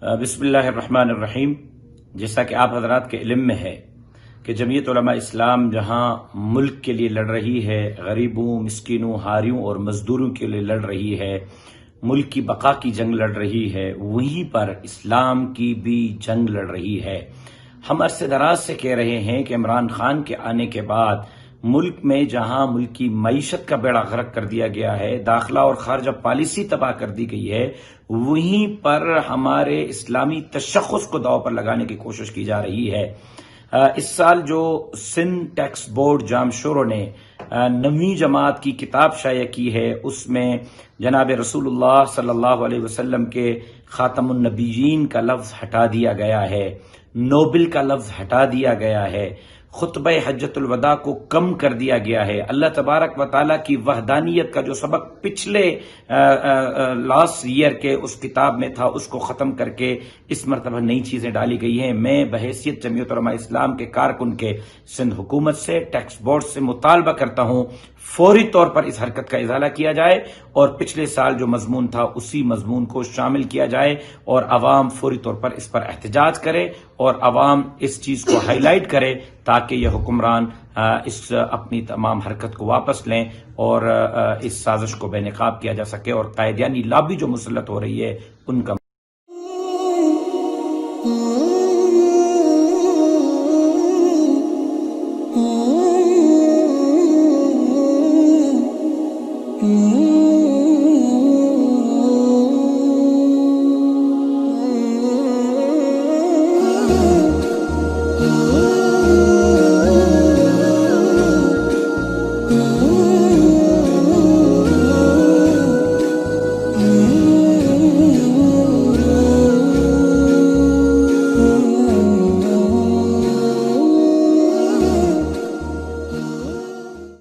بسم اللہ الرحمن الرحیم۔ جیسا کہ آپ حضرات کے علم میں ہے کہ جمعیت علماء اسلام جہاں ملک کے لیے لڑ رہی ہے، غریبوں، مسکینوں، ہاریوں اور مزدوروں کے لیے لڑ رہی ہے، ملک کی بقا کی جنگ لڑ رہی ہے، وہیں پر اسلام کی بھی جنگ لڑ رہی ہے۔ ہم عرصے دراز سے کہہ رہے ہیں کہ عمران خان کے آنے کے بعد ملک میں جہاں ملک کی معیشت کا بیڑا غرق کر دیا گیا ہے، داخلہ اور خارجہ پالیسی تباہ کر دی گئی ہے، وہیں پر ہمارے اسلامی تشخص کو داؤ پر لگانے کی کوشش کی جا رہی ہے۔ اس سال جو سندھ ٹیکس بورڈ جامشورو نے 9ویں جماعت کی کتاب شائع کی ہے، اس میں جناب رسول اللہ صلی اللہ علیہ وسلم کے خاتم النبیین کا لفظ ہٹا دیا گیا ہے، نوبل کا لفظ ہٹا دیا گیا ہے، خطبہ حجت الوداع کو کم کر دیا گیا ہے۔ اللہ تبارک و تعالیٰ کی وحدانیت کا جو سبق پچھلے لاسٹ ایئر کے اس کتاب میں تھا، اس کو ختم کر کے اس مرتبہ نئی چیزیں ڈالی گئی ہیں۔ میں بحیثیت جمعیت علماء اسلام کے کارکن کے سندھ حکومت سے، ٹیکس بورڈ سے مطالبہ کرتا ہوں فوری طور پر اس حرکت کا ازالہ کیا جائے اور پچھلے سال جو مضمون تھا اسی مضمون کو شامل کیا جائے اور عوام فوری طور پر اس پر احتجاج کرے اور عوام اس چیز کو ہائی لائٹ کرے تاکہ یہ حکمران اس اپنی تمام حرکت کو واپس لیں اور اس سازش کو بے نقاب کیا جا سکے اور قائدیانی لابی جو مسلط ہو رہی ہے ان کا